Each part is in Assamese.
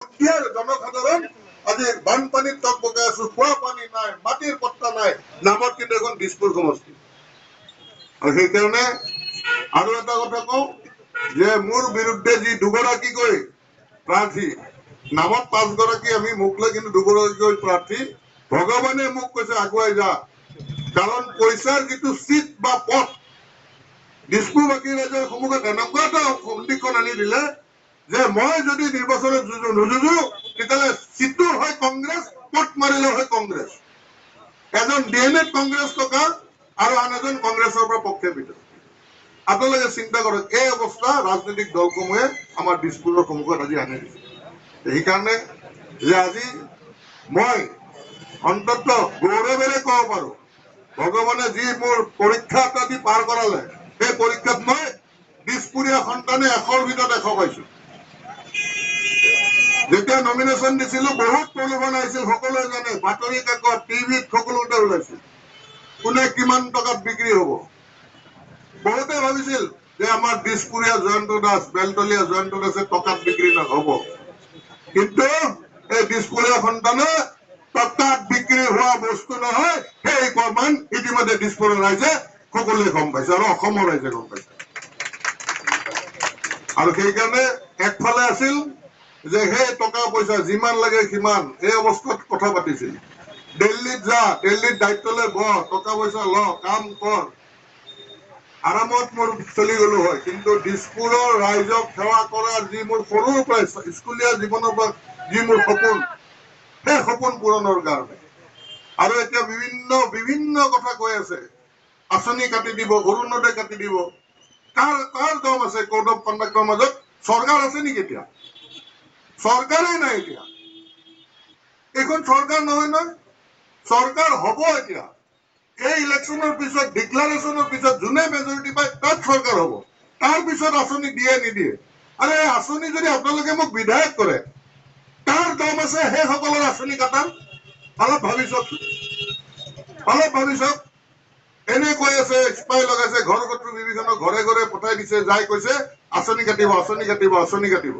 জনসাধাৰণ আজি বানপানীত টকবকাই আছো, খোৱা পানী নাই, মাটিৰ পট্টা নাই, নামত কিন্তু এখন দিছপুৰ সমষ্টি। আৰু সেইকাৰণে আৰু এটা কথা কওঁ যে মোৰ বিৰুদ্ধে যি দুগৰাকীকৈ প্ৰাৰ্থী, নামত 5 গৰাকী, আমি মোক লৈ কিন্তু 2 গৰাকীকৈ প্ৰাৰ্থী, ভগৱানে মোক কৈছে আগুৱাই যা, কাৰণ পইচাৰ যিটো চিট বা পথ দিছপুৰবাসী ৰাইজৰ সন্মুখত এনেকুৱা এটা সন্দিখন আনি দিলে যে মই যদি নিৰ্বাচনত নুযুঁজো তেতিয়াহ'লে চিটটো হয় কংগ্ৰেছ, পথ মাৰিলে হয় কংগ্ৰেছ, এজন ডিএনএত কংগ্ৰেছ থকা আৰু আন এজন কংগ্ৰেছৰ পৰা পক্ষেপিত। আপোনালোকে চিন্তা কৰক, এই অৱস্থা ৰাজনৈতিক দলসমূহে আমাৰ দিছপুৰৰ সন্মুখত আজি আনি দিছে। সেইকাৰণে যে আজি মই অন্তত গৌৰৱেৰে ক'ব পাৰো, ভগৱানে যি মোৰ পৰীক্ষা এটা দি পাৰ কৰালে, সেই পৰীক্ষাত মই দিছপুৰীয়া সন্তানে 100ৰ ভিতৰত 100 পাইছো। যেতিয়া নমিনেশ্যন দিছিলো বহুত প্ৰলোভন আহিছিল, সকলোৱে জানে, বাতৰি কাকত, টিভিত সকলোতে ওলাইছিল কোনে কিমান টকাত বিক্ৰী হ'ব। বহুতে ভাবিছিল যে আমাৰ দিছপুৰীয়া জয়ন্ত দাস, বেলতলীয়া জয়ন্ত দাসে টকাত বিক্ৰী নহ'ব, কিন্তু এই দিছপুৰীয়া সন্তানে টকাত বিক্ৰী হোৱা বস্তু নহয়, সেই প্ৰমাণ ইতিমধ্যে দিছপুৰৰ ৰাইজে সকলোৱে গম পাইছে আৰু অসমৰ ৰাইজে গম পাইছে। আৰু সেইকাৰণে একফালে আছিল যে সেই টকা পইচা যিমান লাগে সিমান, এই অৱস্থাত কথা পাতিছিল, দিল্লীত যা, দিল্লীত দায়িত্ব লৈ বহ, টকা পইচা ল, কাম কৰ, আৰামত মোৰ চলি গলো হয়। কিন্তু দিছপুৰৰ ৰাইজক সেৱা কৰাৰ যি মোৰ সৰুৰ পৰাই স্কুলীয়া জীৱনৰ পৰা যি মোৰ সপোন, সেই সপোন পূৰণৰ কাৰণে আৰু এতিয়া বিভিন্ন কথা কৈ আছে, আঁচনি কাটি দিব, অৰুণোদয় কাটি দিব। কাৰ দম আছে কোড অফ কণ্ডাক্টৰ মাজত? চৰকাৰ আছে নেকি? এতিয়া চৰকাৰেই নাই। এতিয়া এইখন চৰকাৰ নহয় নহয়, চৰকাৰ হ'ব এতিয়া। এই ইলেকশ্যনৰ পিছত, ডিক্লাৰেশ্যনৰ পিছত যোনে মেজৰিটি পায় তাত চৰকাৰ হ'ব, তাৰ পিছত আঁচনি দিয়ে নিদিয়ে। আৰু এই আঁচনি যদি আপোনালোকে মোক বিধায়ক কৰে, কাৰ দম আছে সেইসকলৰ আঁচনি কাটাৰ? অলপ ভাবি চাওকচোন, অলপ ভাবি চাওক। এনে কৈ আছে, স্পাই লগাইছে, ঘৰ শত্ৰু বিভীষণক ঘৰে ঘৰে পঠাই দিছে, যাই কৈছে আঁচনি কাটিব, আঁচনি কাটিব, আঁচনি কাটিব।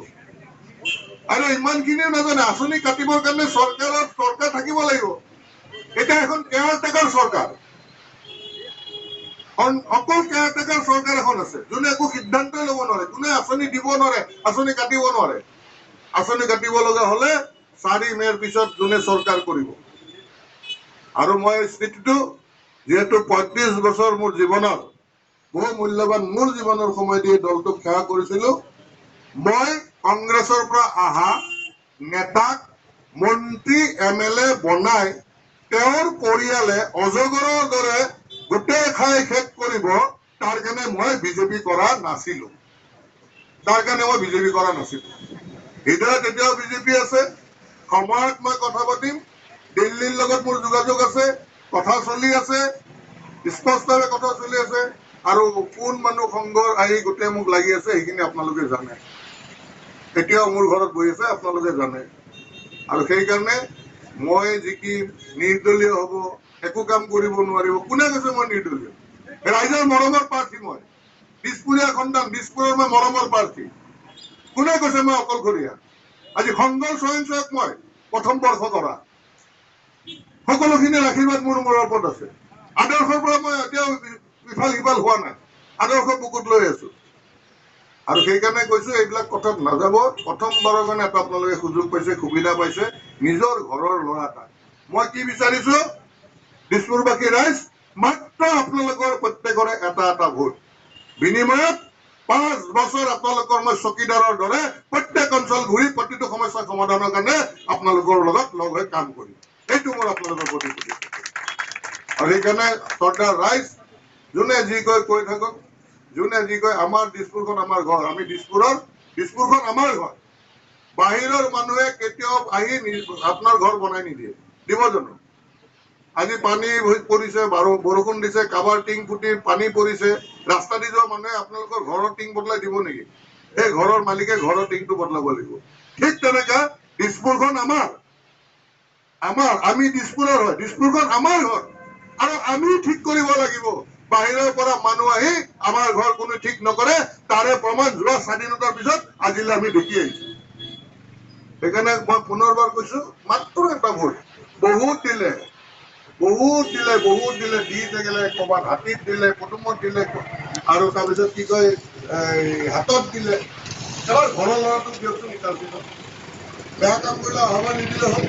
আৰু ইমানখিনিও নাজানে আঁচনি কাটিবৰ কাৰণে চৰকাৰ থাকিব লাগিব। এটা এখন কেয়াৰটেকাৰ চৰকাৰ, অকল কেয়াৰটেকাৰ চৰকাৰ এখন আছে, যোনে একো সিদ্ধান্তই ল'ব নোৱাৰে, যোনে আঁচনি দিব নোৱাৰে, আঁচনি কাটিব নোৱাৰে। আঁচনি কাটিব লগা হলে 4 মেৰ পিছত যোনে চৰকাৰ কৰিব। আৰু মই স্থিতিটো যিহেতু 35 বছৰ মোৰ জীৱনৰ বহু মূল্যৱান মোৰ জীৱনৰ সময় দি দলটোক সেৱা কৰিছিলো, মই কংগ্ৰেছৰ পৰা অহা নেতাক মন্ত্ৰী MLA বনাই তেওঁৰ পৰিয়ালে অজগৰৰ দৰে গোটেই খাই শেষ কৰিব, তাৰ কাৰণে মই বিজেপি কৰা নাছিলো। হৃদয়ত এতিয়াও বিজেপি আছে। সময়ত মই কথা পাতিম, দিল্লীৰ লগত মোৰ যোগাযোগ আছে, কথা চলি আছে, স্পষ্টভাৱে কথা চলি আছে। আৰু কোন মানুহ সংঘৰ আহি গোটেই মোক লাগি আছে সেইখিনি আপোনালোকে জানে, এতিয়াও মোৰ ঘৰত বহি আছে, আপোনালোকে জানে। আৰু সেইকাৰণে মই যি কি নিৰ্দলীয় হ'ব, একো কাম কৰিব নোৱাৰিব, কোনে কৈছে মই নিৰ্দলীয়? ৰাইজৰ মৰমৰ প্ৰাৰ্থী, মই দিছপুৰীয়া সন্তান, দিছপুৰৰ মই মৰমৰ প্ৰাৰ্থী। কোনে কৈছে মই অকলশৰীয়া? আজি সংঘৰ স্বয়ংসেৱক মই, প্ৰথম বৰ্ষ কৰা, সকলোখিনিৰ আশীৰ্বাদ মোৰ ওপৰত আছে। আদৰ্শৰ পৰা মই এতিয়াও ইফাল সিফাল হোৱা নাই, আদৰ্শ বুকুত লৈ আছো। আৰু সেইকাৰণে কৈছো এইবিলাক কথাত নাযাব। প্ৰথমবাৰৰ কাৰণে এটা আপোনালোকে সুযোগ পাইছে, সুবিধা পাইছে, নিজৰ ঘৰৰ ল'ৰা এটা। মই কি বিচাৰিছো, দিছপুৰবাসী ৰাইজ, মাত্ৰ আপোনালোকৰ প্ৰত্যেকৰে এটা ভোট, বিনিময়ত 5 বছৰ আপোনালোকৰ মই চকীদাৰৰ দৰে প্ৰত্যেক অঞ্চল ঘূৰি প্ৰতিটো সমস্যা সমাধানৰ কাৰণে আপোনালোকৰ লগত লগ হৈ কাম কৰিম। এইটো মোৰ আপোনালোকৰ প্ৰতিশ্ৰুতি। আৰু সেইকাৰণে শ্ৰদ্ধাৰ ৰাইজ, যোনে যি কৈ থাকক, যোনে যি কয়, আমাৰ দিছপুৰখন আমাৰ ঘৰ, আমি দিছপুৰখন আমাৰ ঘৰ। বাহিৰৰ মানুহে কেতিয়াও আহি আপোনাৰ ঘৰ বনাই নিদিয়ে, দিব জানো? আজি পানী পৰিছে, বৰষুণ দিছে, কাবাৰ টিং ফুটি পানী পৰিছে, ৰাস্তা দি যোৱা মানুহে আপোনালোকৰ ঘৰৰ টিং বদলাই দিব নেকি? সেই ঘৰৰ মালিকে ঘৰৰ টিংটো বদলাব লাগিব। ঠিক তেনেকা দিছপুৰখন আমাৰ, আমি দিছপুৰৰ হয়, দিছপুৰখন আমাৰ ঘৰ। আৰু আমি ঠিক কৰিব লাগিব। বাহিৰৰ পৰা মানুহ আহি আমাৰ ঘৰ কোনো ঠিক নকৰে, তাৰে প্ৰমাণ যোৱা স্বাধীনতাৰ পিছত আজিলৈ আমি দেখি আহিছো। সেইকাৰণে মই পুনৰবাৰ কৈছো, মাত্ৰ এটা ভোট। বহুত দিলে দি থাকিলে, ক'ৰবাত হাতীত দিলে, কুটুমত দিলে, আৰু তাৰপিছত কি কয় হাতত দিলে। এবাৰ ঘৰৰ ল'ৰাটোক দিয়কচোন, তাৰপিছত বেয়া কাম কৰিলে অহাবাৰ নিদিলে হ'ল।